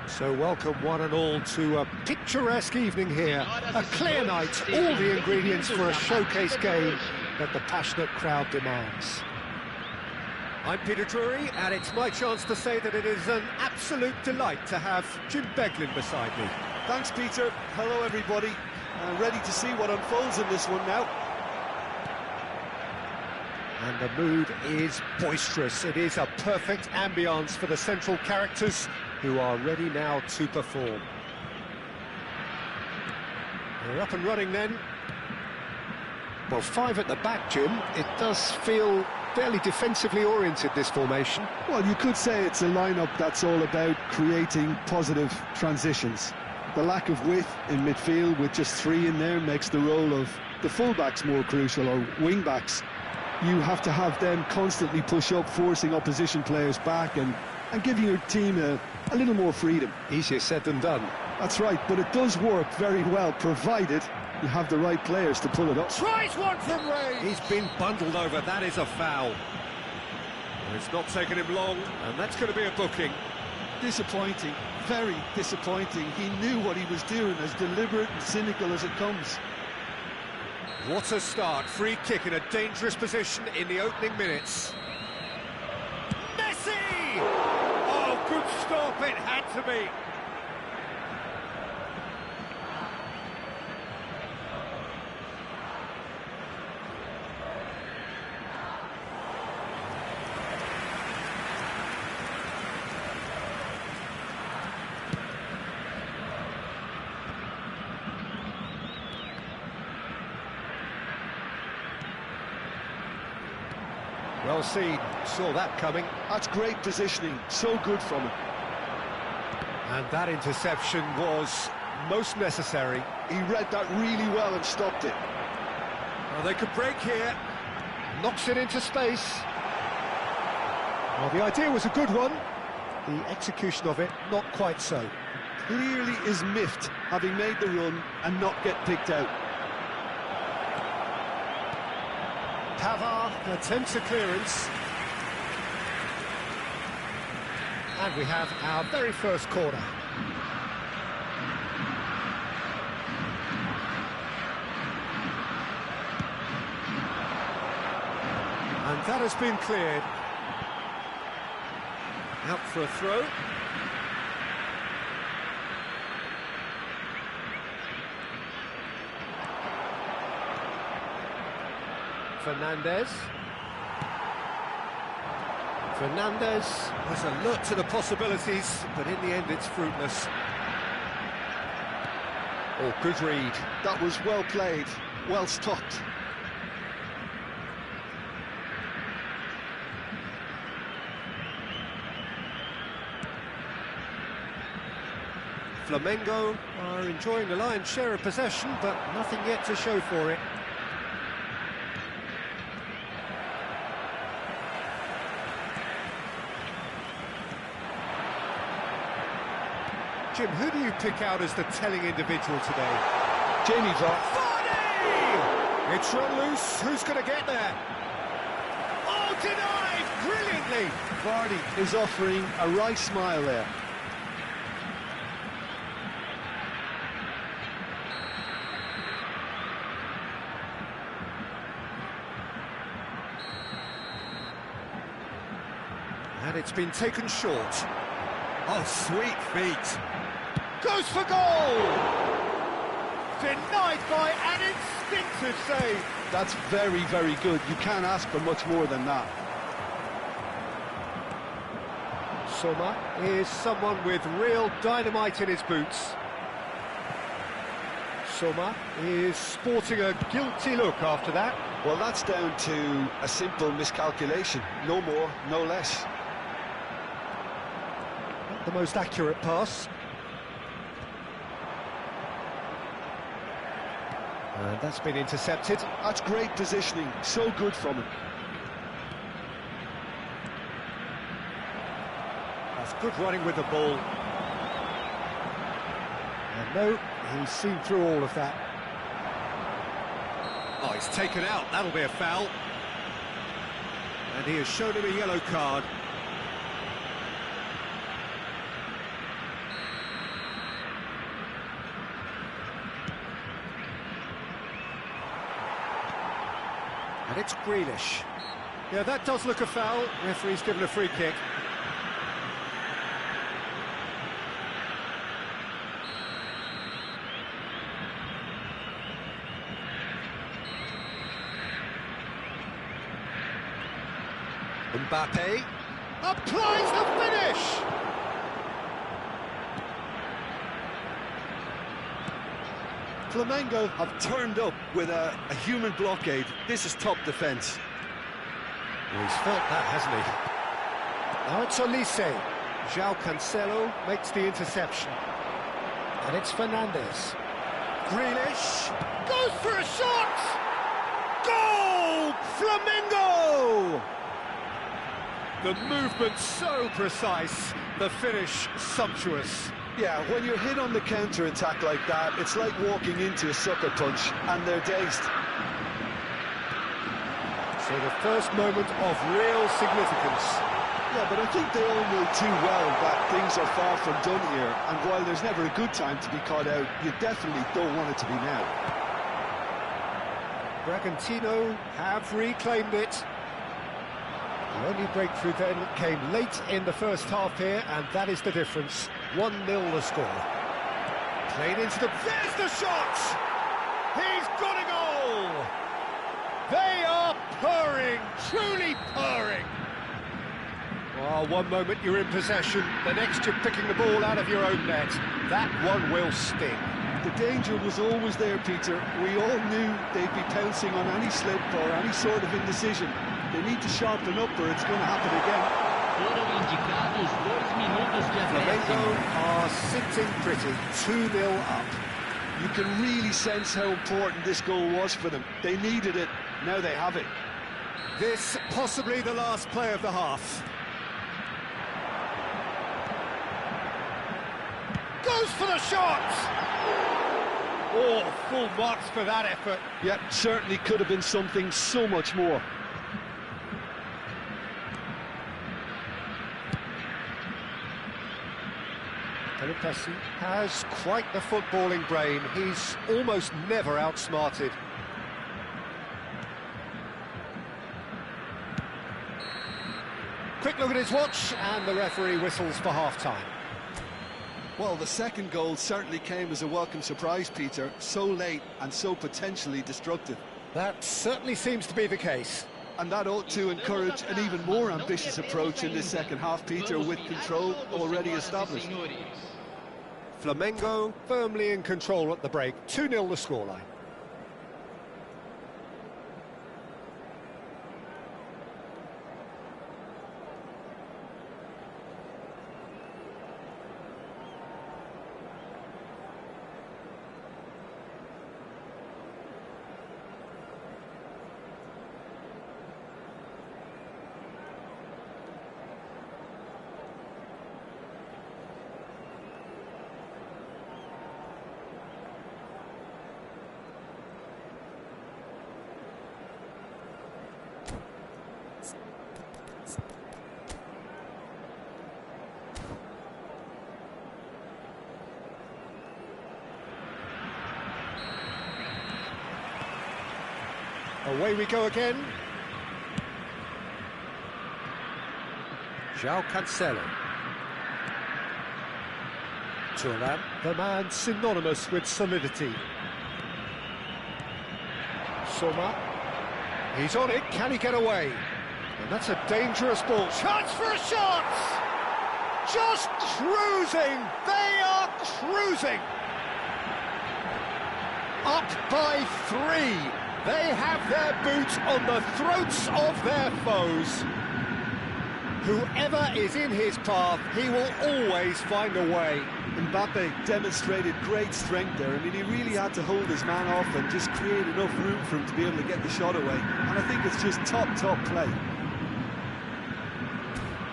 So welcome one and all to a picturesque evening here. A clear night, all the ingredients for a showcase game that the passionate crowd demands. I'm Peter Drury, and it's my chance to say that it is an absolute delight to have Jim Beglin beside me. Thanks, Peter. Hello, everybody. Ready to see what unfolds in this one now. And the mood is boisterous. It is a perfect ambience for the central characters who are ready now to perform. They're up and running then. Well, 5 at the back, Jim. It does feel fairly defensively oriented, this formation. Well, you could say it's a lineup that's all about creating positive transitions. The lack of width in midfield with just 3 in there makes the role of the fullbacks more crucial, or wing-backs. You have to have them constantly push up, forcing opposition players back and giving your team a little more freedom. Easier said than done. That's right, but it does work very well, provided you have the right players to pull it up. Tries one from range! He's been bundled over, that is a foul. Well, it's not taken him long, and that's going to be a booking. Disappointing, very disappointing. He knew what he was doing, as deliberate and cynical as it comes. What a start, free kick in a dangerous position in the opening minutes. Messi! Oh, good stop, it had to be. Well seen, saw that coming. That's great positioning, so good from him. And that interception was most necessary. He read that really well and stopped it. Well, they could break here. Knocks it into space. Well, the idea was a good one. The execution of it, not quite so. Clearly is miffed, having made the run and not get picked out. Pavard attempts a clearance. And we have our very first corner. And that has been cleared. Out for a throw. Fernandez was alert to the possibilities, but in the end it's fruitless. Oh, good read. That was well played, well stopped. Flamengo are enjoying the lion's share of possession, but nothing yet to show for it. Jim, who do you pick out as the telling individual today? Jamie Vardy! It's run loose, who's going to get there? Oh, denied! Brilliantly! Vardy is offering a right smile there. And it's been taken short. Oh, sweet feet. Goes for goal! Denied by an instinctive save. That's very, very good. You can't ask for much more than that. Soma is someone with real dynamite in his boots. Soma is sporting a guilty look after that. Well, that's down to a simple miscalculation. No more, no less. Not the most accurate pass. And that's been intercepted. That's great positioning, so good from him. That's good running with the ball. And no, he's seen through all of that. Oh, he's taken out, that'll be a foul. And he has shown him a yellow card. And it's Grealish. Yeah, that does look a foul. Referee's given a free kick. Mbappe applies the finish! Flamengo have turned up with a human blockade. This is top defence. Well, he's felt that, hasn't he? Now it's Olise. João Cancelo makes the interception. And it's Fernandes. Grealish goes for a shot! Goal! Flamengo! The movement so precise, the finish sumptuous. Yeah, when you're hit on the counter-attack like that, it's like walking into a sucker punch, and they're dazed. So the first moment of real significance. Yeah, but I think they all know too well that things are far from done here, and while there's never a good time to be caught out, you definitely don't want it to be now. Bragantino have reclaimed it. The only breakthrough then came late in the first half here, and that is the difference. 1-0 the score. Played into the... There's the shot! He's got a goal! They are purring, truly purring. Well, one moment you're in possession, the next you're picking the ball out of your own net. That one will sting. The danger was always there, Peter. We all knew they'd be pouncing on any slip or any sort of indecision. They need to sharpen up or it's going to happen again. Flamengo are sitting pretty, 2-0 up. You can really sense how important this goal was for them. They needed it, now they have it. This possibly the last play of the half. Goes for the shot! Oh, full marks for that effort. Yep, certainly could have been something so much more. Pelopessi has quite the footballing brain. He's almost never outsmarted. Quick look at his watch, and the referee whistles for half-time. Well, the second goal certainly came as a welcome surprise, Peter. So late and so potentially destructive. That certainly seems to be the case. And that ought to encourage an even more ambitious approach in this second half, Peter, with control already established. Flamengo firmly in control at the break. 2-0 the scoreline. Away we go again. João Cancelo. Thuram, the man synonymous with solidity. Soma. He's on it, can he get away? And that's a dangerous ball. Chance for a shot! Just cruising! They are cruising! Up by 3. They have their boot on the throats of their foes. Whoever is in his path, he will always find a way. Mbappe demonstrated great strength there. I mean, he really had to hold his man off and just create enough room for him to be able to get the shot away. And I think it's just top play.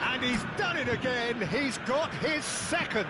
And he's done it again. He's got his second.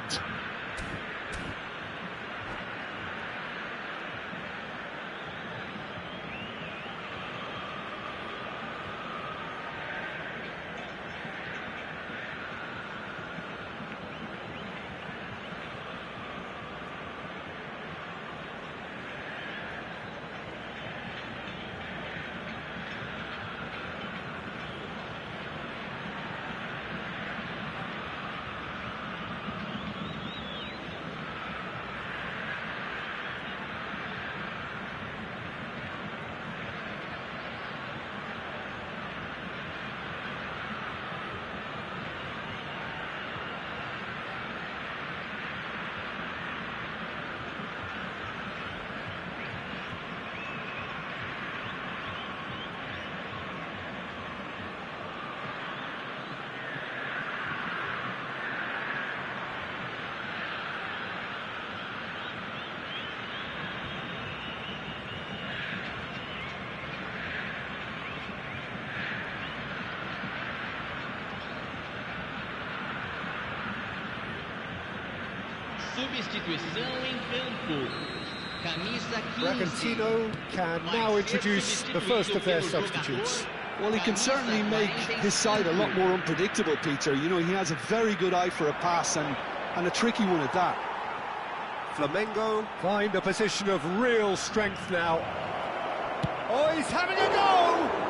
Substituição em campo. Camisa 15. Bragantino can now introduce the first of their substitutes. Well, he can certainly make his side a lot more unpredictable, Peter. You know, he has a very good eye for a pass and a tricky one at that. Flamengo find a position of real strength now. Oh, he's having a go!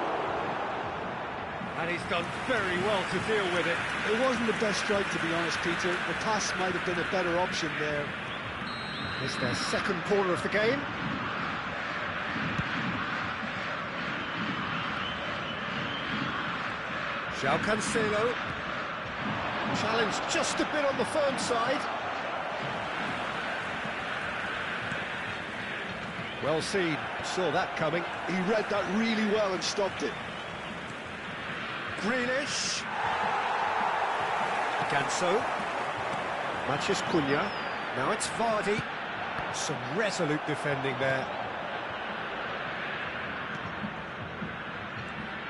And he's done very well to deal with it. It wasn't the best strike, to be honest, Peter. The pass might have been a better option there. It's their second corner of the game. João Cancelo. Challenge just a bit on the firm side. Well seen, saw that coming. He read that really well and stopped it. Grealish. Ganso. Matheus Cunha. Now it's Vardy. Some resolute defending there.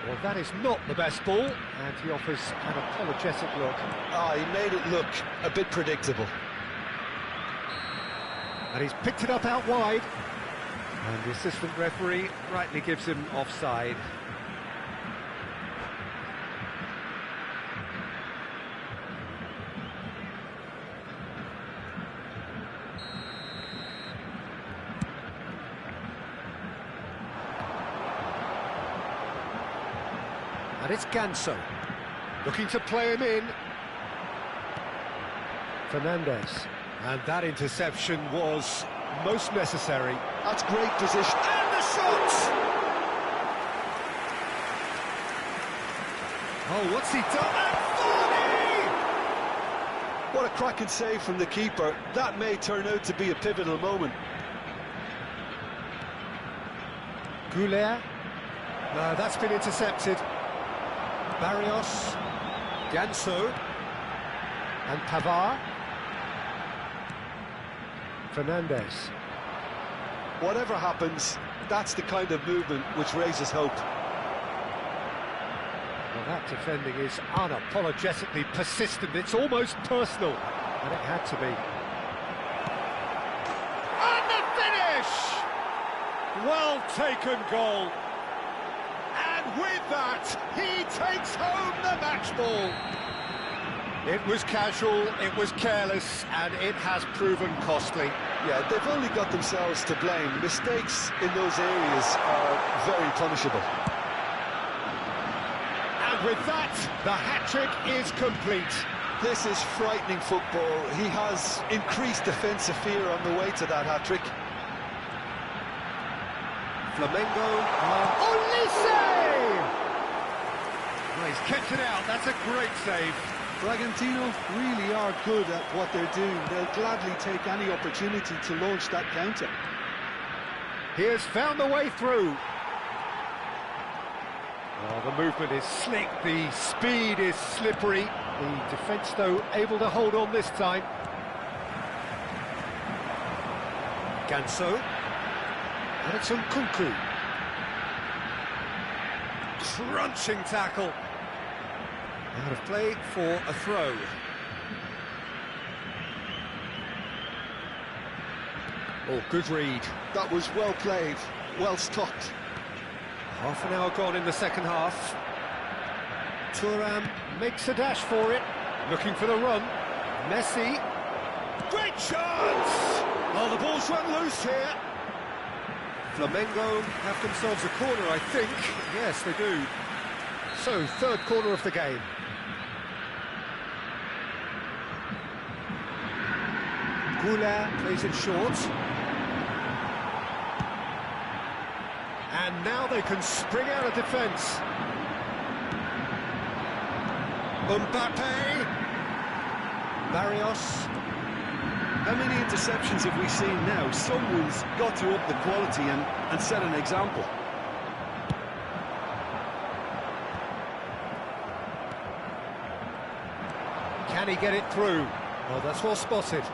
Well, that is not the best ball, and he offers an apologetic look. He made it look a bit predictable. And he's picked it up out wide. And the assistant referee rightly gives him offside. And it's Ganso, looking to play him in. Fernandes, and that interception was most necessary. That's great position. And the shot! Oh, what's he done? And Vardy! What a cracking save from the keeper. That may turn out to be a pivotal moment. Goulet. No, that's been intercepted. Barrios, Ganso, and Pavard. Fernandes. Whatever happens, that's the kind of movement which raises hope. Well, that defending is unapologetically persistent. It's almost personal, and it had to be. And the finish! Well taken goal. And with that, he takes home the match ball. It was casual, it was careless, and it has proven costly. Yeah, they've only got themselves to blame. Mistakes in those areas are very punishable. And with that, the hat-trick is complete. This is frightening football. He has increased defensive fear on the way to that hat-trick. Flamengo. Olise! Well, he's kept it out, that's a great save. Bragantino really are good at what they're doing. They'll gladly take any opportunity to launch that counter. He has found the way through. Oh, the movement is slick, the speed is slippery. The defence, though, able to hold on this time. Ganso. And it's Nkunku. Crunching tackle. Out of play for a throw. Oh, good read. That was well played, well stopped. Half an hour gone in the second half. Thuram makes a dash for it, looking for the run. Messi. Great chance! Oh, the ball's run loose here. Flamengo have themselves a corner, I think. Yes, they do. So, third corner of the game. Goulet plays it short. And now they can spring out of defence. Mbappe. Barrios. How many interceptions have we seen now? Someone's got to up the quality and set an example. Can he get it through? Oh, that's well spotted.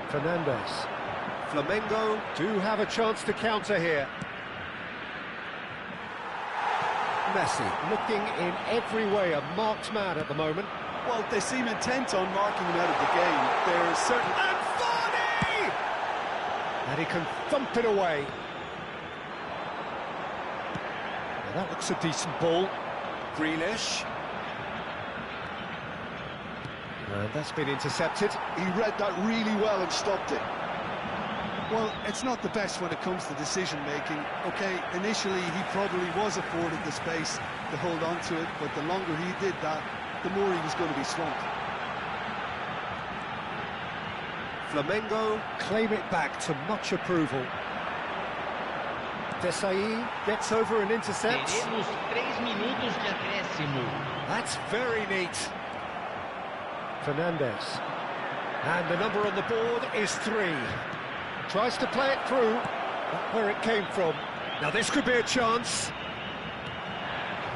Fernandes. Flamengo do have a chance to counter here. Messi looking in every way a marked man at the moment. Well, they seem intent on marking him out of the game. There's certain... And Varney! And he can thump it away. Well, that looks a decent ball. Grealish. And that's been intercepted. He read that really well and stopped it. Well, it's not the best when it comes to decision-making. OK, initially he probably was afforded the space to hold on to it, but the longer he did that, the more he was going to be swamped. Flamengo claim it back to much approval. Desai gets over and intercepts. Teremos 3 minutos de acréscimo. That's very neat. Fernandez. And the number on the board is 3. Tries to play it through, not where it came from. Now this could be a chance.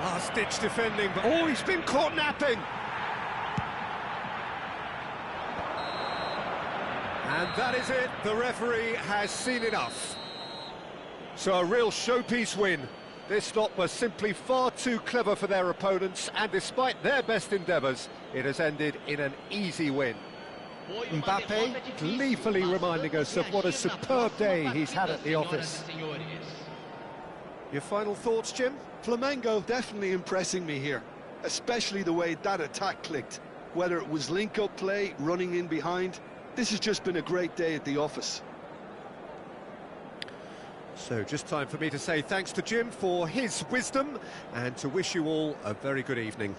Last-ditch defending, but oh, he's been caught napping. And that is it. The referee has seen enough. So a real showpiece win. This lot was simply far too clever for their opponents, and despite their best endeavours, it has ended in an easy win. Mbappe gleefully reminding us of what a superb day he's had at the office. Your final thoughts, Jim? Flamengo definitely impressing me here, especially the way that attack clicked. Whether it was link-up play, running in behind, this has just been a great day at the office. So just time for me to say thanks to Jim for his wisdom and to wish you all a very good evening.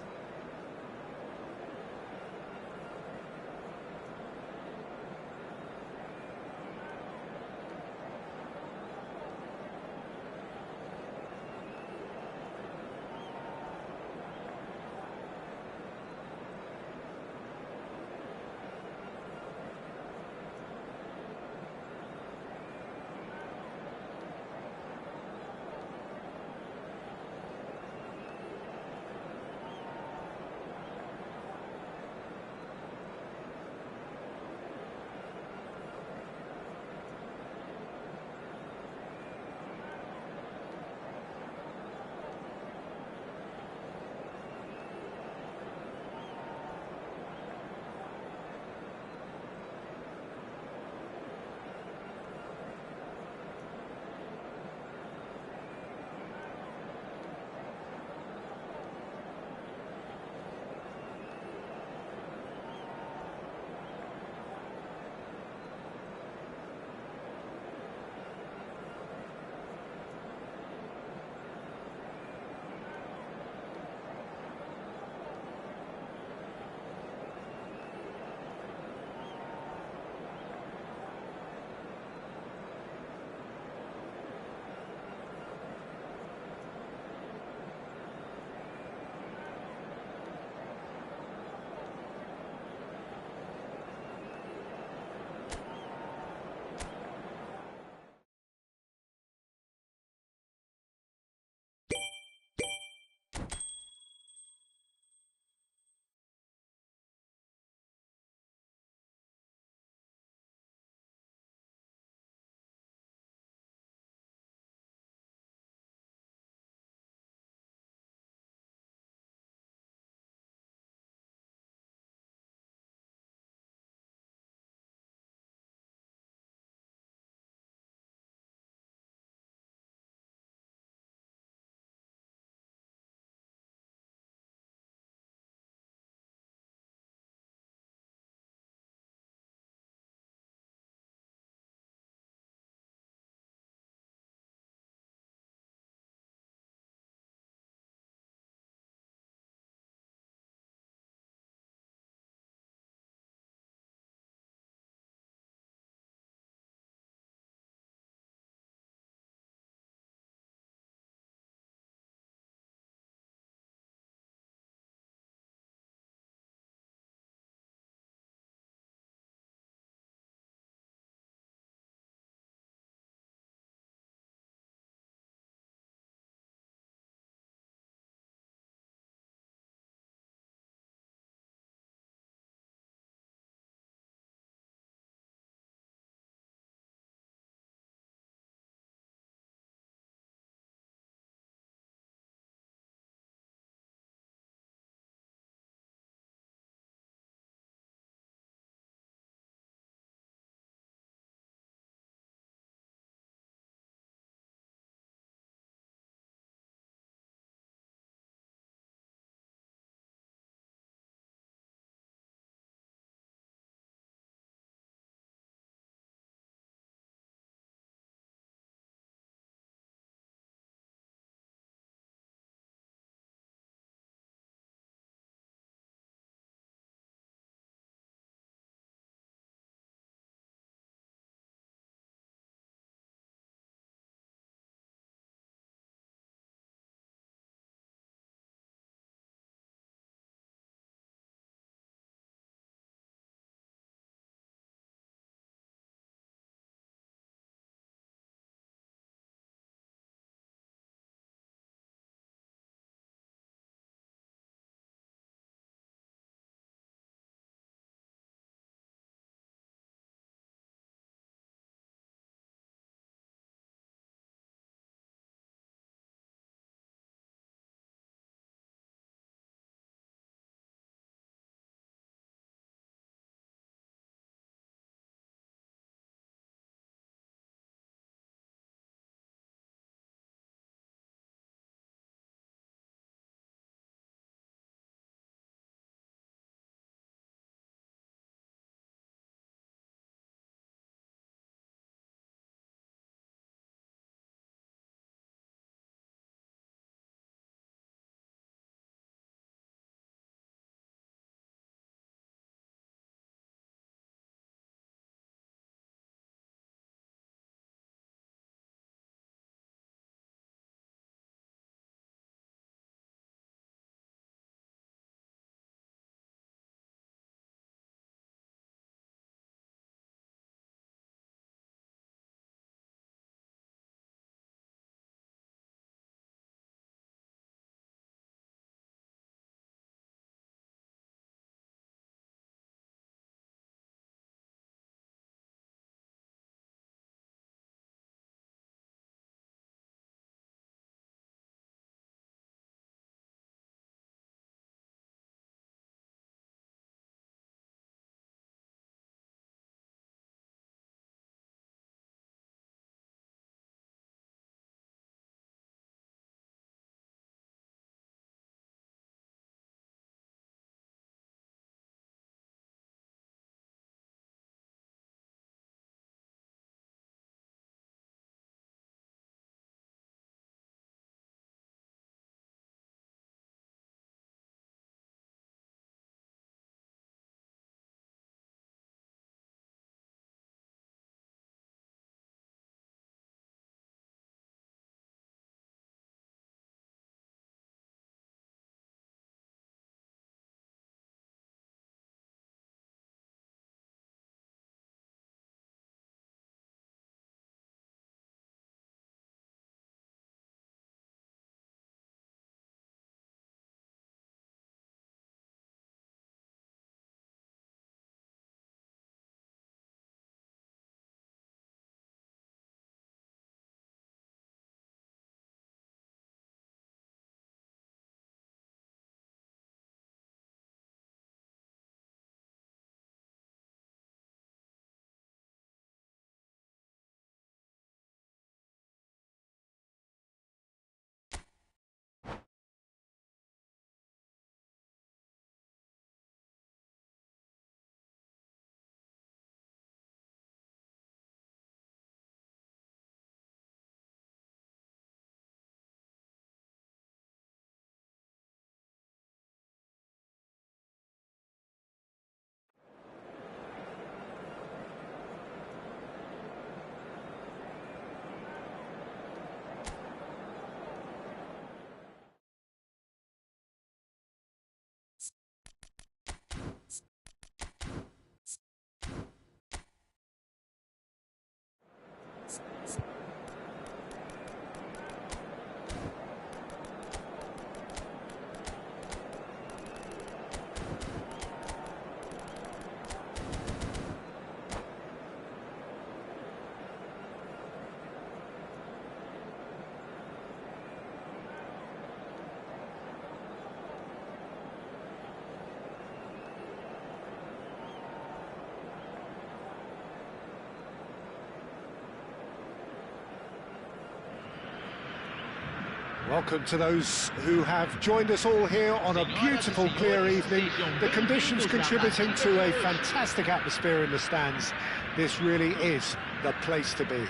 Welcome to those who have joined us all here on a beautiful, clear evening. The conditions contributing to a fantastic atmosphere in the stands. This really is the place to be.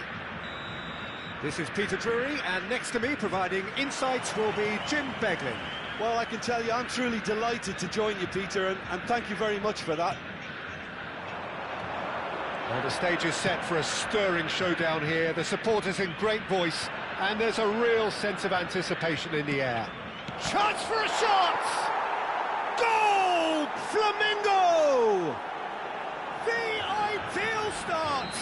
This is Peter Drury, and next to me, providing insights, will be Jim Beglin. Well, I can tell you, I'm truly delighted to join you, Peter, and thank you very much for that. Well, the stage is set for a stirring showdown here. The supporters in great voice, and there's a real sense of anticipation in the air. Chance for a shot! Goal! Flamengo! The ideal start!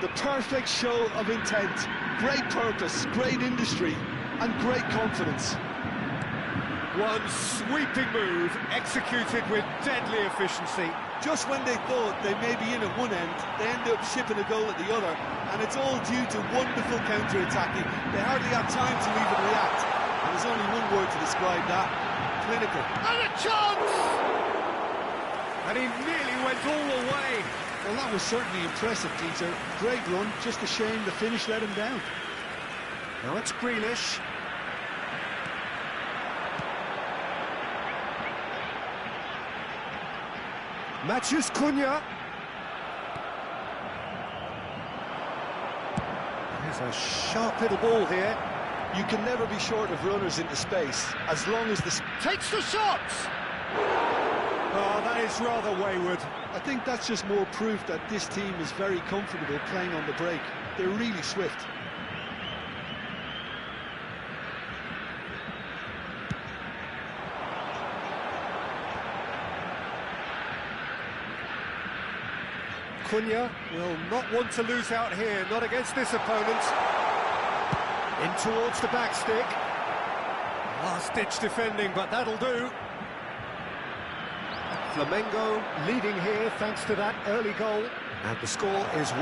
The perfect show of intent, great purpose, great industry, and great confidence. One sweeping move, executed with deadly efficiency. Just when they thought they may be in at one end, they end up shipping a goal at the other, and it's all due to wonderful counter-attacking. They hardly had time to even react, and there's only one word to describe that: clinical. And a chance! And he nearly went all the way. Well, that was certainly impressive, Peter. Great run, just a shame the finish let him down. Now it's Grealish. Matheus Cunha. There's a sharp little ball here. You can never be short of runners into space, as long as the... Takes the shot! Oh, that is rather wayward. I think that's just more proof that this team is very comfortable playing on the break. They're really swift. Cunha will not want to lose out here, not against this opponent. In towards the back stick. Last-ditch defending, but that'll do. Flamengo leading here thanks to that early goal. And the score is 1-0.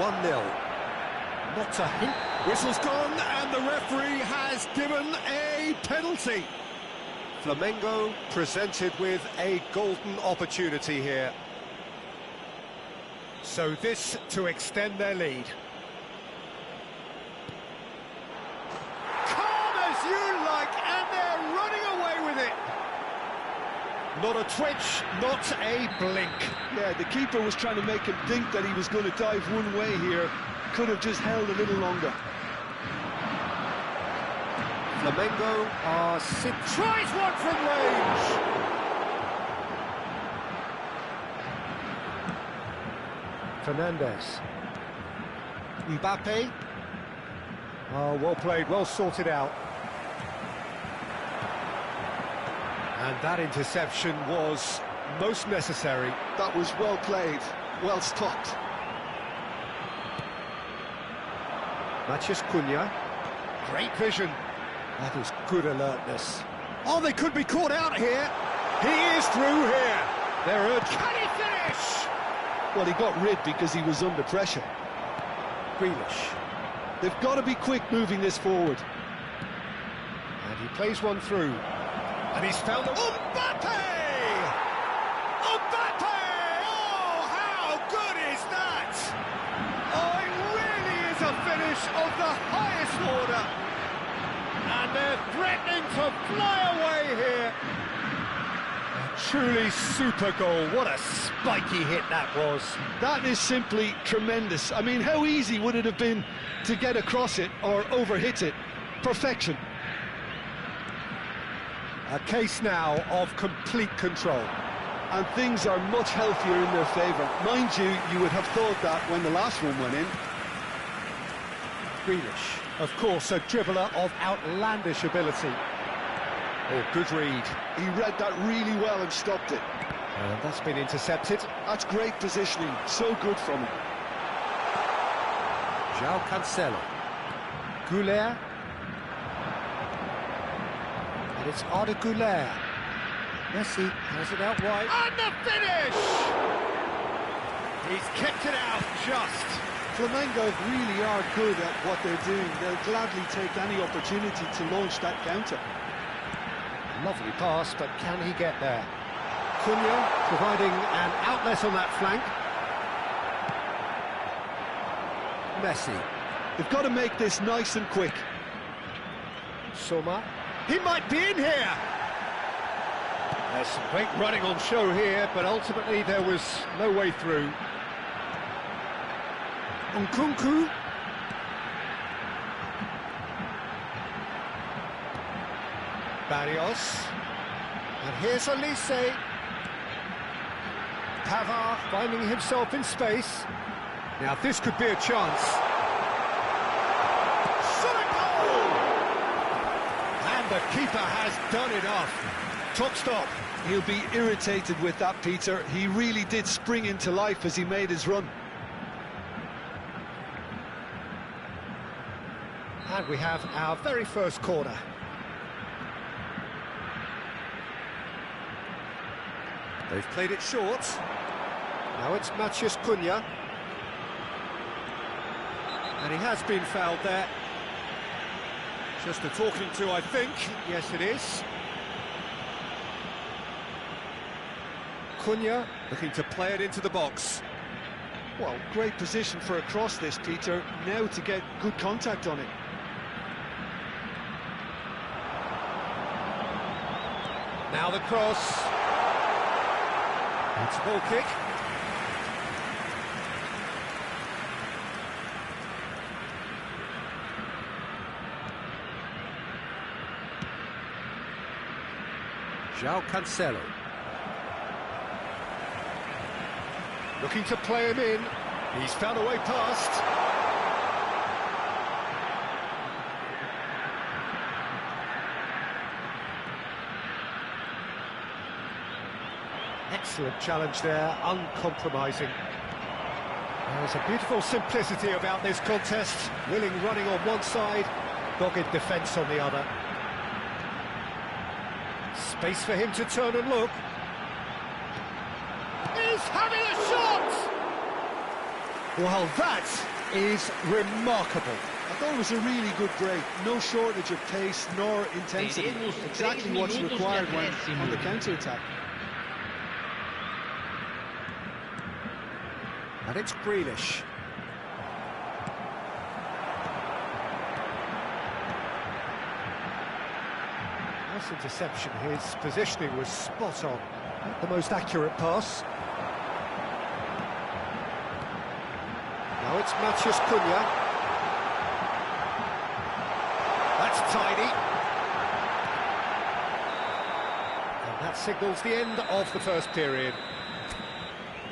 Not a hint. Whistle's gone, and the referee has given a penalty. Flamengo presented with a golden opportunity here. So this to extend their lead. Calm as you like, and they're running away with it. Not a twitch, not a blink. Yeah, the keeper was trying to make him think that he was going to dive one way here. Could have just held a little longer. Flamengo are tries one from range. Fernandez. Mbappe. Oh, well played, well sorted out. And that interception was most necessary. That was well played, well stopped. Matheus Cunha. Great vision. That is good alertness. Oh, they could be caught out here. He is through here. They're urged. Can he finish? Well, he got rid because he was under pressure. Grealish. They've got to be quick moving this forward. And he plays one through. And he's found the... Mbappe! Mbappe! Oh, how good is that? Oh, it really is a finish of the highest order. And they're threatening to fly away here. A truly super goal. What a spiky hit that was. That is simply tremendous. I mean, how easy would it have been to get across it or overhit it? Perfection. A case now of complete control. And things are much healthier in their favour. Mind you, you would have thought that when the last one went in. Grealish, of course, a dribbler of outlandish ability. Oh, good read. He read that really well and stopped it. And that's been intercepted. That's great positioning, so good from him. João Cancelo. Goulet. And it's Arda Goulet. Messi has it out wide. And the finish! He's kicked it out just. Flamengo really are good at what they're doing. They'll gladly take any opportunity to launch that counter. Lovely pass, but can he get there? Cunha providing an outlet on that flank. Messi. They've got to make this nice and quick. Soma. He might be in here! There's some great running on show here, but ultimately there was no way through. Nkunku. Barrios. And here's Olise. Pavard finding himself in space. Now this could be a chance. Shot a goal! And the keeper has done enough. Top stop. He'll be irritated with that, Peter. He really did spring into life as he made his run. And we have our very first corner. They've played it short. Now it's Matheus Cunha. And he has been fouled there. Just a talking to, I think. Yes, it is. Cunha looking to play it into the box. Well, great position for a cross this, Peter. Now to get good contact on it. Now the cross. It's a ball kick. João Cancelo. Looking to play him in. He's found a way past. Excellent challenge there, uncompromising. There's a beautiful simplicity about this contest. Willing running on one side, dogged defence on the other. Space for him to turn and look. He's having a shot! Well, that is remarkable. I thought it was a really good break. No shortage of pace nor intensity. Exactly what's required when on the counter-attack. And it's Grealish. Nice interception. His positioning was spot on. Not the most accurate pass. Now it's Matheus Cunha. That's tidy. And that signals the end of the first period.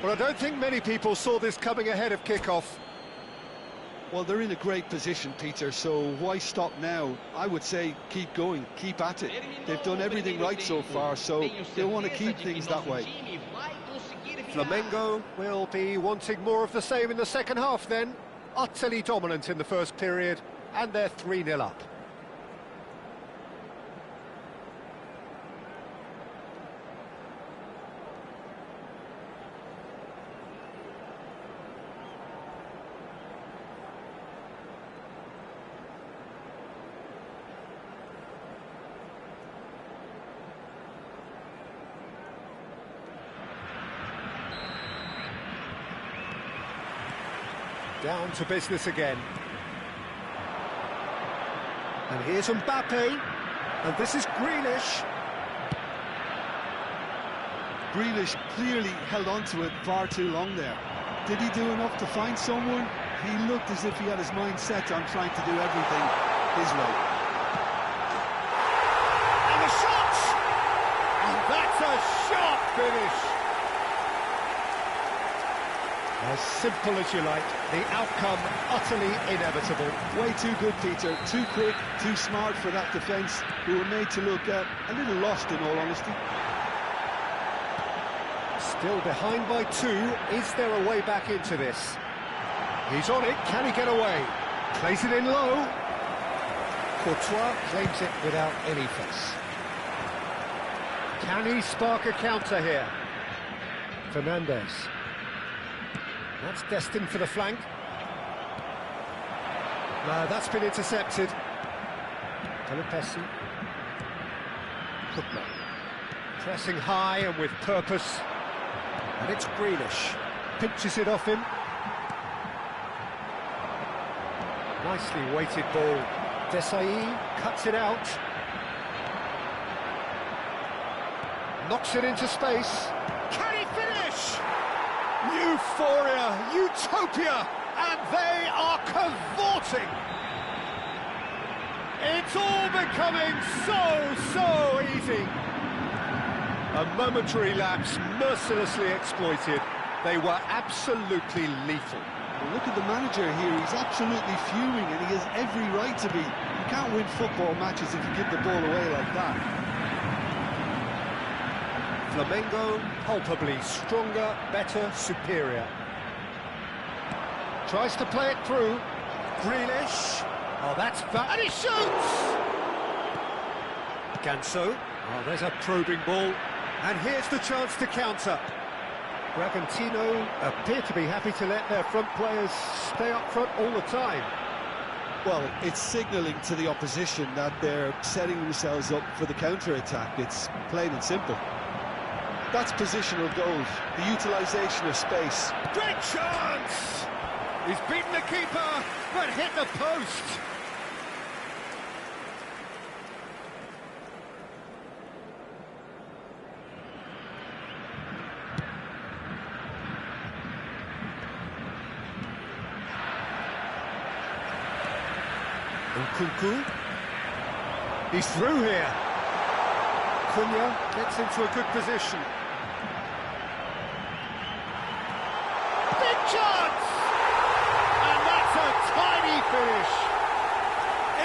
Well, I don't think many people saw this coming ahead of kick-off. Well, they're in a great position, Peter, so why stop now? I would say keep going, keep at it. They've done everything right so far, so they'll want to keep things that way. Flamengo will be wanting more of the same in the second half then. Utterly dominant in the first period, and they're 3-0 up. Down to business again. And here's Mbappe. And this is Grealish. Grealish clearly held on to it far too long there. Did he do enough to find someone? He looked as if he had his mind set on trying to do everything his way. And a shot! And that's a sharp finish. As simple as you like, the outcome utterly inevitable. Way too good, Peter. Too quick, too smart for that defence, who were made to look a little lost, in all honesty. Still behind by 2. Is there a way back into this? He's on it. Can he get away? Plays it in low. Courtois claims it without any fuss. Can he spark a counter here? Fernandes. That's destined for the flank. No, that's been intercepted. Pelopessi. Cookman. Pressing high and with purpose. And it's Grealish. Pinches it off him. Nicely weighted ball. Desai cuts it out. Knocks it into space. Can he finish? Euphoria, utopia, and they are cavorting. It's all becoming so easy. A momentary lapse mercilessly exploited. They were absolutely lethal. Well, look at the manager here, he's absolutely fuming and he has every right to be. You can't win football matches if you give the ball away like that. Flamengo, palpably stronger, better, superior. Tries to play it through. Grealish. Oh, that's and he shoots! Ganso. Oh, there's a probing ball. And here's the chance to counter. Bragantino appear to be happy to let their front players stay up front all the time. Well, it's signalling to the opposition that they're setting themselves up for the counter-attack. It's plain and simple. That's positional goals, the utilisation of space. Great chance! He's beaten the keeper, but hit the post. Nkunku. He's through here. Cunha gets into a good position. Big chance! And that's a tiny finish.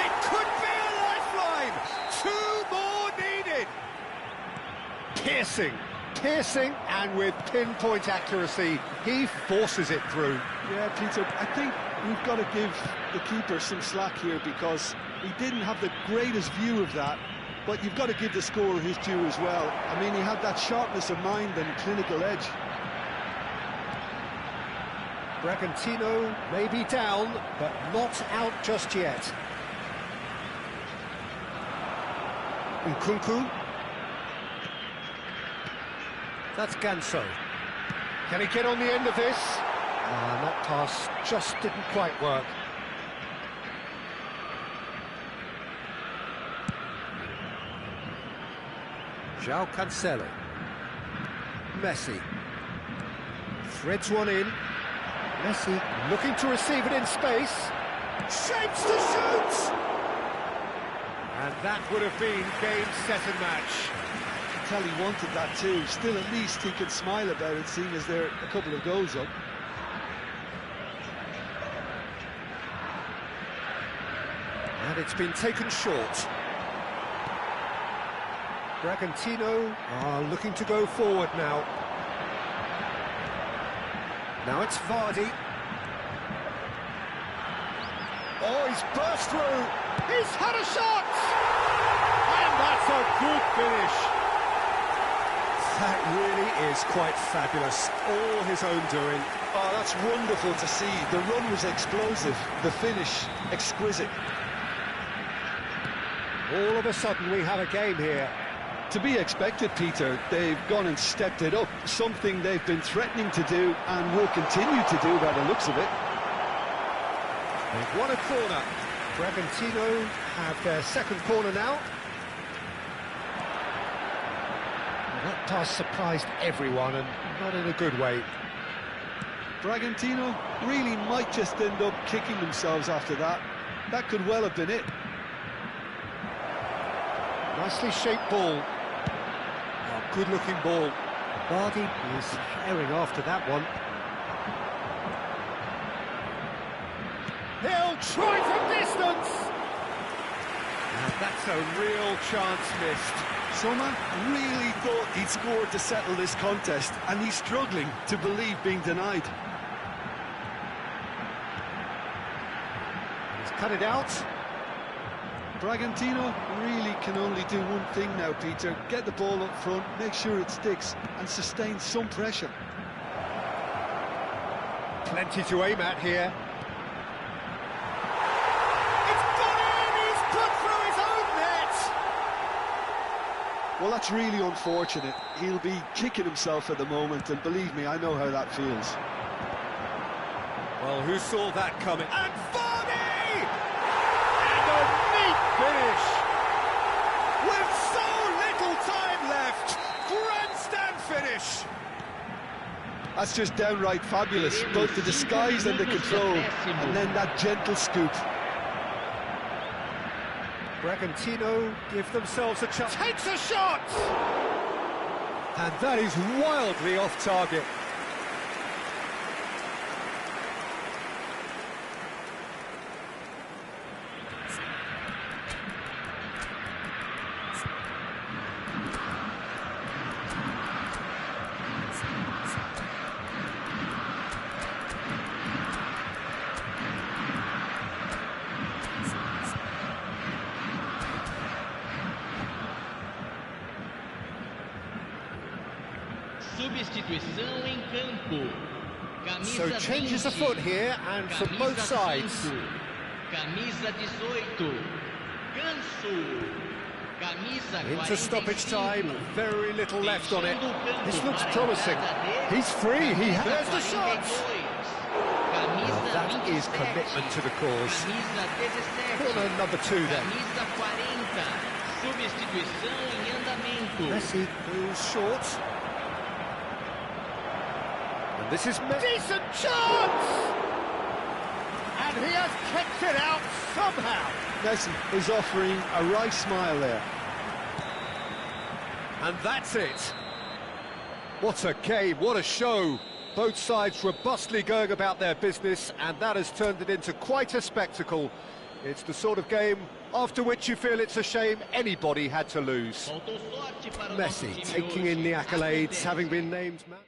It could be a lifeline. 2 more needed. Piercing, and with pinpoint accuracy, he forces it through. Yeah, Peter, I think we've got to give the keeper some slack here because he didn't have the greatest view of that, but you've got to give the scorer his due as well. I mean, he had that sharpness of mind and clinical edge. Bragantino may be down, but not out just yet. Nkunku. That's Ganso. Can he get on the end of this? That pass just didn't quite work. João Cancelo. Messi. Threads one in. Messi looking to receive it in space. Shapes to shoot! And that would have been game, set and match. I can tell he wanted that too. Still, at least he can smile about it, seeing as they're a couple of goals up. And it's been taken short. Bragantino are looking to go forward now. Now it's Vardy. Oh, he's burst through. He's had a shot! And that's a good finish. That really is quite fabulous. All his own doing. Oh, that's wonderful to see. The run was explosive. The finish, exquisite. All of a sudden, we have a game here. To be expected, Peter. They've gone and stepped it up, something they've been threatening to do and will continue to do by the looks of it. They've won a corner. Bragantino have their second corner now. Well, that pass surprised everyone, and not in a good way. Bragantino really might just end up kicking themselves after that. That could well have been it. Nicely shaped ball. Oh, good-looking ball. Vardy is herring after that one. He'll try from distance! And that's a real chance missed. Soma really thought he'd scored to settle this contest, and he's struggling to believe being denied. He's cut it out. Bragantino really can only do one thing now, Peter. Get the ball up front, make sure it sticks, and sustain some pressure. Plenty to aim at here. It's gone in! He's put through his own net! Well, that's really unfortunate. He'll be kicking himself at the moment, and believe me, I know how that feels. Well, who saw that coming? And Vardy! And a finish. That's just downright fabulous, both the disguise and the control, and then that gentle scoop. Bragantino give themselves a chance. Takes a shot! And that is wildly off target. Substituição em campo. So changes afoot here, and from both sides. Camisa 18. Ganso. Camisa Into stoppage time, very little left on it. This looks promising. He's free, there's the shot! Now that is commitment to the cause. Corner number 2 then. Camisa 40. Substituição em andamento. Messi goes short. And this is decent chance! And he has kept it out somehow. Messi is offering a wry smile there. And that's it. What a game, what a show. Both sides robustly going about their business, and that has turned it into quite a spectacle. It's the sort of game after which you feel it's a shame anybody had to lose. Messi taking in the accolades, having been named man.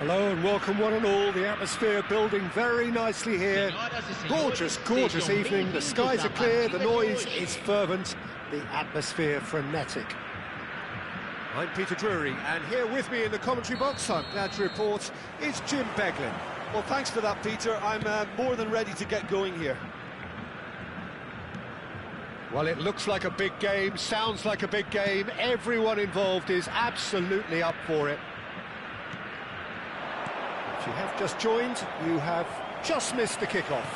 Hello and welcome one and all. The atmosphere building very nicely here. Gorgeous, gorgeous evening. The skies are clear, the noise is fervent, the atmosphere frenetic. I'm Peter Drury, and here with me in the commentary box, I'm glad to report, is Jim Beglin. Well, thanks for that, Peter. I'm more than ready to get going here. Well, it looks like a big game, sounds like a big game. Everyone involved is absolutely up for it. If you have just joined, you have just missed the kickoff.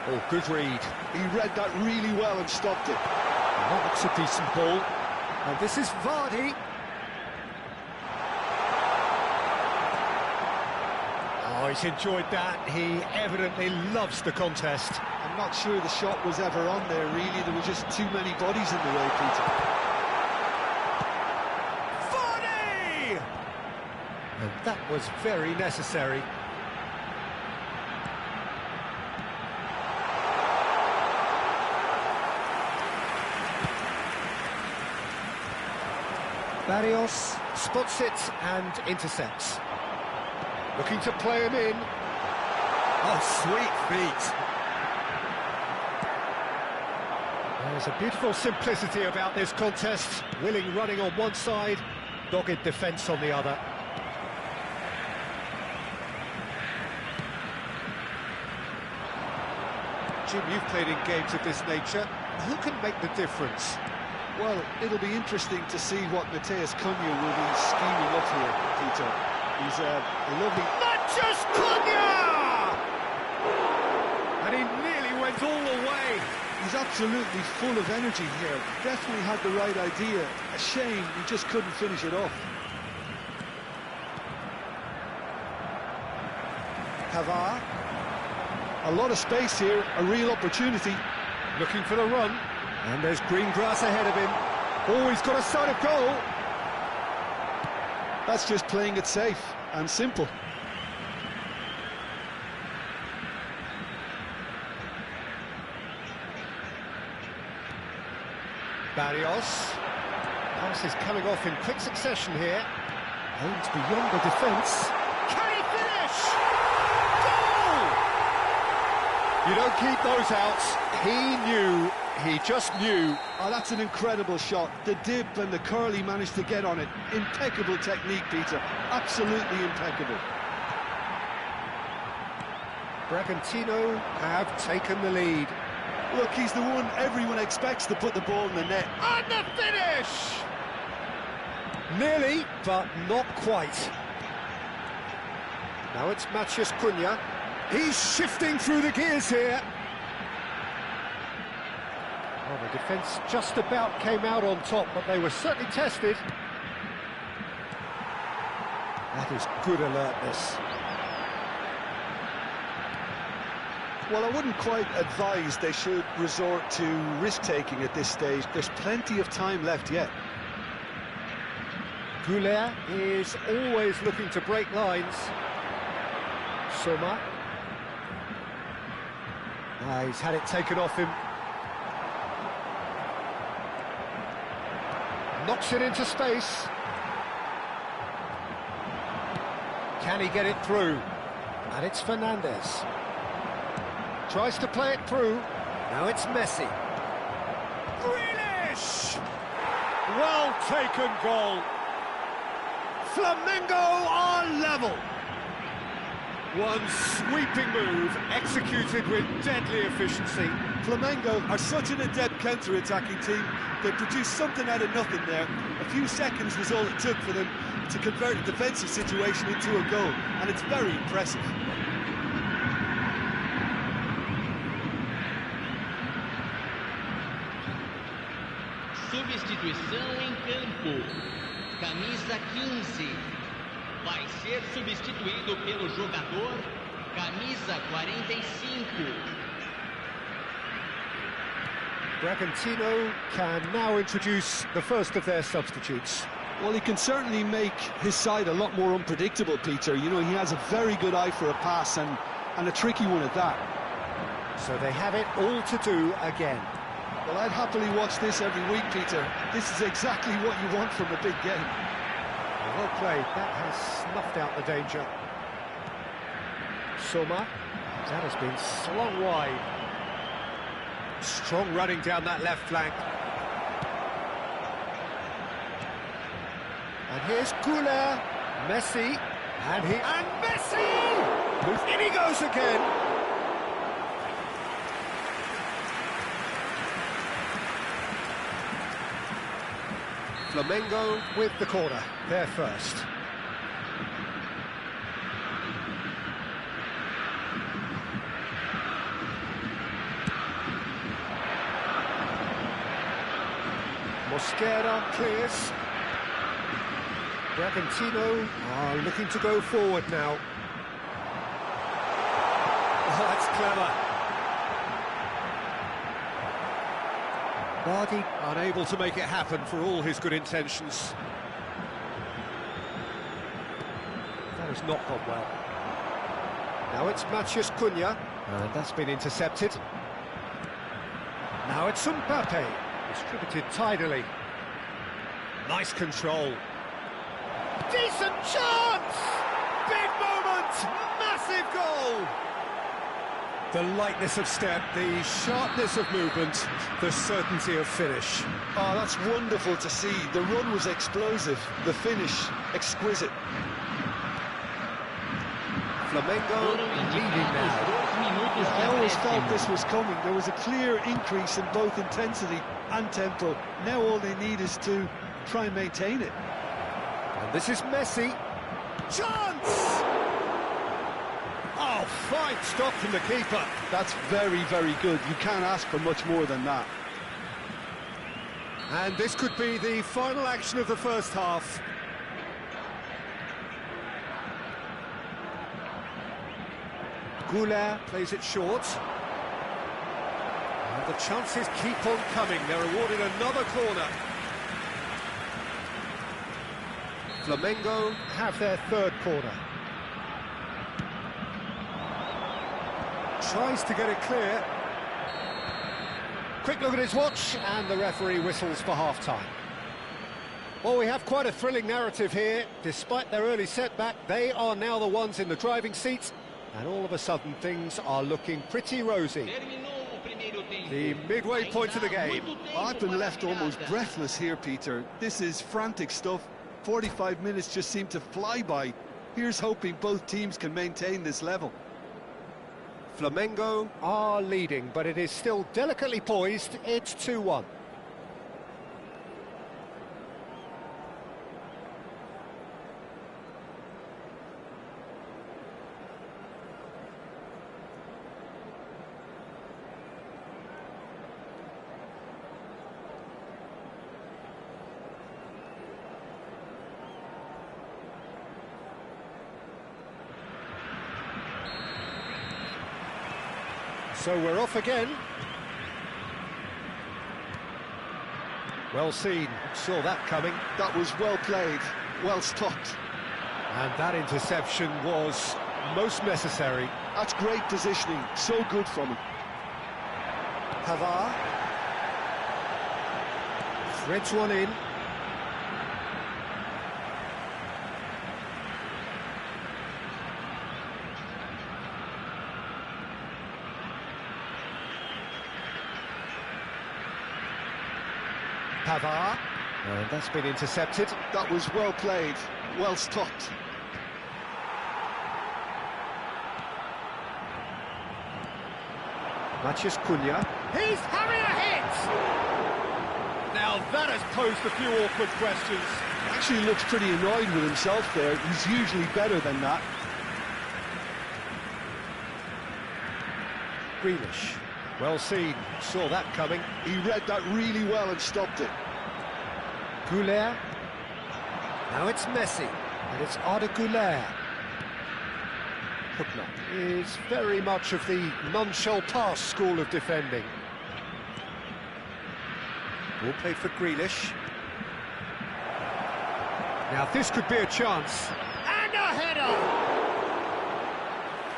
Oh, good read. He read that really well and stopped it. That's a decent ball. And this is Vardy. Oh, he's enjoyed that. He evidently loves the contest. I'm not sure the shot was ever on there, really. There were just too many bodies in the way, Peter. Vardy! And that was very necessary. Barrios spots it and intercepts. Looking to play him in. Oh, sweet feet. There's a beautiful simplicity about this contest. Willing running on one side, dogged defence on the other. Jim, you've played in games of this nature. Who can make the difference? Well, it'll be interesting to see what Mateus Cunha will be scheming up here, Peter. He's a lovely... Mateus Cunha! And he nearly went all the way. He's absolutely full of energy here. Definitely had the right idea. A shame he just couldn't finish it off. Pavard. A lot of space here, a real opportunity. Looking for the run. And there's green grass ahead of him. Oh, he's got a sight of goal. That's just playing it safe and simple. Barrios. Pass is coming off in quick succession here. Aims beyond the defence. Can he finish? Goal! You don't keep those outs. He just knew. Oh, that's an incredible shot. The dip and the curl he managed to get on it. Impeccable technique, Peter. Absolutely impeccable. Bragantino have taken the lead. Look, he's the one everyone expects to put the ball in the net. And the finish! Nearly, but not quite. Now it's Mateus Cunha. He's shifting through the gears here. Well, the defence just about came out on top, but they were certainly tested. That is good alertness. Well, I wouldn't quite advise they should resort to risk-taking at this stage. There's plenty of time left yet. Goulet is always looking to break lines. Soma. He's had it taken off him. Knocks it into space. Can he get it through? And it's Fernandez. Tries to play it through. Now it's Messi. Grealish! Well taken goal. Flamengo are level. One sweeping move executed with deadly efficiency. Flamengo are such an adept counter-attacking team. They produced something out of nothing there. A few seconds was all it took for them to convert a defensive situation into a goal, and it's very impressive. Substituição em campo. Camisa 15. Vai ser substituído pelo jogador camisa 45. Bragantino can now introduce the first of their substitutes. Well, he can certainly make his side a lot more unpredictable, Peter. You know, he has a very good eye for a pass and a tricky one at that. So they have it all to do again. Well, I'd happily watch this every week, Peter. This is exactly what you want from a big game. Well played. That has snuffed out the danger. Soma. That has been slung wide. Strong running down that left flank. And here's Goulet. Messi. And Messi! In he goes again. Flamengo with the corner, there first. Mosquera clears. Bragantino are looking to go forward now. Oh, that's clever. Vardy unable to make it happen for all his good intentions. That has not gone well. Now it's Matheus Cunha, and that's been intercepted. Now it's Mbappe, distributed tidily. Nice control. Decent chance! Big moment! Massive goal! The lightness of step, the sharpness of movement, the certainty of finish. Oh, that's wonderful to see. The run was explosive, the finish exquisite. Flamengo leading now. I always felt this was coming. There was a clear increase in both intensity and tempo. Now all they need is to try and maintain it. And this is Messi. Chance! Oh, fine stop from the keeper. That's very, very good. You can't ask for much more than that. And this could be the final action of the first half. Goulart plays it short. And the chances keep on coming. They're awarded another corner. Flamengo have their third corner. Tries to get it clear. Quick look at his watch, and the referee whistles for half-time. Well, we have quite a thrilling narrative here. Despite their early setback, they are now the ones in the driving seat, and all of a sudden things are looking pretty rosy. The midway point of the game. I've been left almost breathless here, Peter. This is frantic stuff. 45 minutes just seem to fly by. Here's hoping both teams can maintain this level. Flamengo are leading, but it is still delicately poised. It's 2-1. So we're off again. Well seen, saw that coming. That was well played, well stopped. And that interception was most necessary. That's great positioning, so good from him. Pavard threads one in. Pavard, and that's been intercepted. That was well played, well stopped. Matheus Cunha. He's having a hit! Now that has posed a few awkward questions. Actually looks pretty annoyed with himself there. He's usually better than that. Grealish. Well seen, saw that coming. He read that really well and stopped it. Goulart. Now it's Messi, and it's Arda Goulart. Hookner is very much of the non-shall-pass school of defending. Ball played for Grealish. Now this could be a chance. And a header!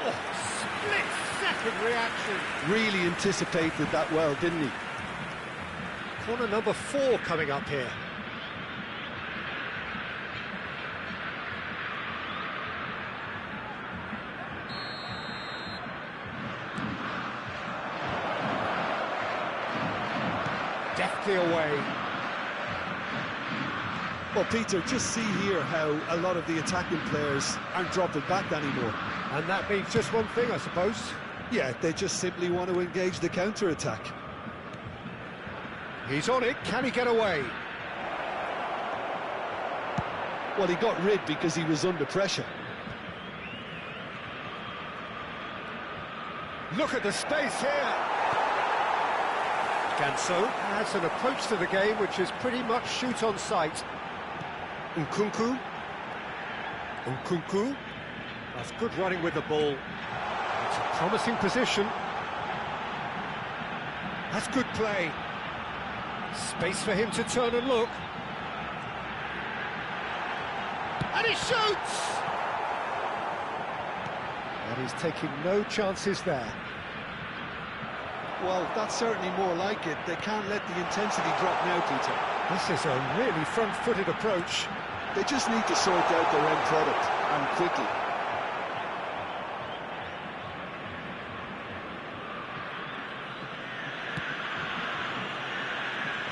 Oh, split-second reaction. Really anticipated that well, didn't he? Corner number 4 coming up here. Deftly away. Well, Peter, just see here how a lot of the attacking players aren't dropping back anymore. And that means just one thing, I suppose. Yeah, they just simply want to engage the counter-attack. He's on it, can he get away? Well, he got rid because he was under pressure. Look at the space here. Ganso has an approach to the game which is pretty much shoot on sight. Nkunku. That's good running with the ball. It's a promising position. That's good play. Space for him to turn and look. And he shoots! And he's taking no chances there. Well, that's certainly more like it. They can't let the intensity drop now, Peter. This is a really front-footed approach. They just need to sort out their end product, and quickly.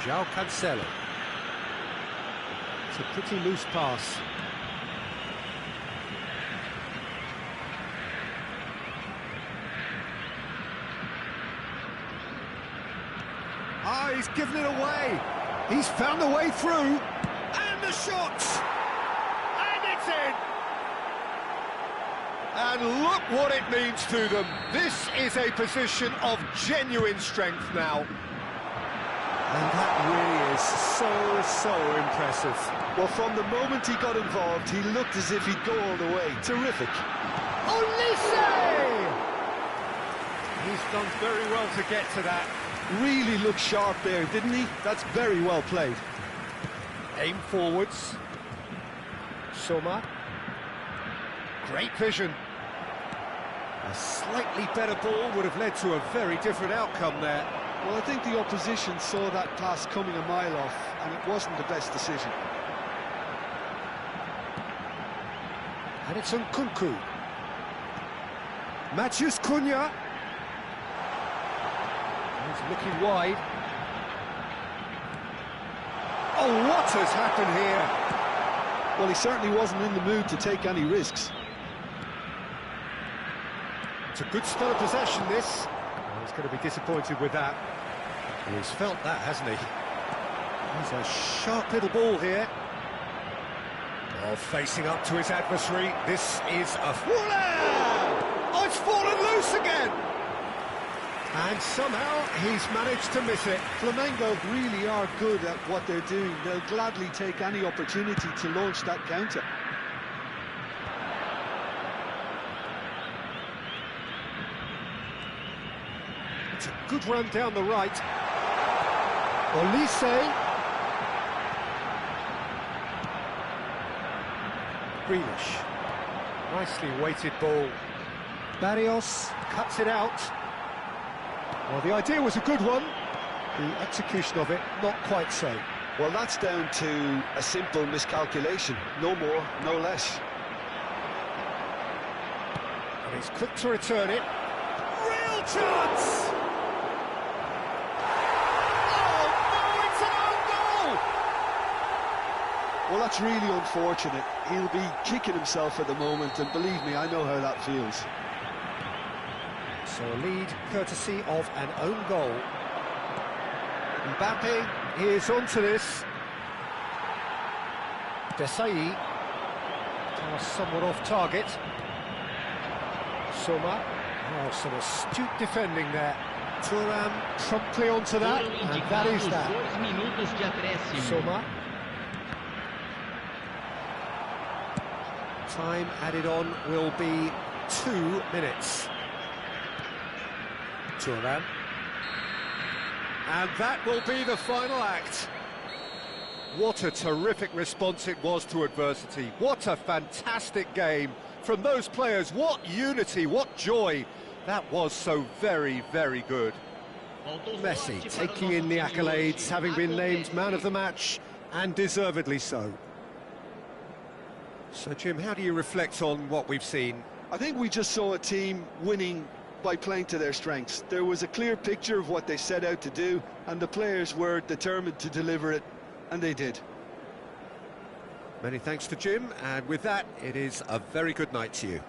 João Cancelo. It's a pretty loose pass. Ah, he's given it away. He's found a way through. And the shot! And it's in! And look what it means to them. This is a position of genuine strength now. And that really is so impressive. Well, from the moment he got involved, he looked as if he'd go all the way. Terrific. Olise! He's done very well to get to that. Really looked sharp there, didn't he? That's very well played. Aim forwards. Soma. Great vision. A slightly better ball would have led to a very different outcome there. Well, I think the opposition saw that pass coming a mile off, and it wasn't the best decision. And it's Nkunku. Matheus Cunha. He's looking wide. Oh, what has happened here? Well, he certainly wasn't in the mood to take any risks. It's a good spell of possession, this. Oh, he's going to be disappointed with that. He's felt that, hasn't he? He's a sharp little ball here. Oh, facing up to his adversary. This is a... Oh, it's fallen loose again! And somehow he's managed to miss it. Flamengo really are good at what they're doing. They'll gladly take any opportunity to launch that counter. It's a good run down the right. Olise. Grealish. Nicely weighted ball. Barrios cuts it out. Well, the idea was a good one. The execution of it, not quite so. Well, that's down to a simple miscalculation. No more, no less. And he's quick to return it. Real chance! Oh, no, it's an own goal! Well, that's really unfortunate. He'll be kicking himself at the moment, and believe me, I know how that feels. So a lead courtesy of an own goal. Mbappe is onto this. Desailly pass somewhat off target. Soma. Oh, some astute defending there. Thuram promptly onto that, and that is that. Soma. Time added on will be 2 minutes. Thuram. And that will be the final act. What a terrific response it was to adversity. What a fantastic game from those players. What unity, what joy. That was so very, very good. Messi taking in the accolades, having been named man of the match, and deservedly so. So, Jim, how do you reflect on what we've seen? I think we just saw a team winning by playing to their strengths. There was a clear picture of what they set out to do, and the players were determined to deliver it, and they did. Many thanks to Jim, and with that, it is a very good night to you.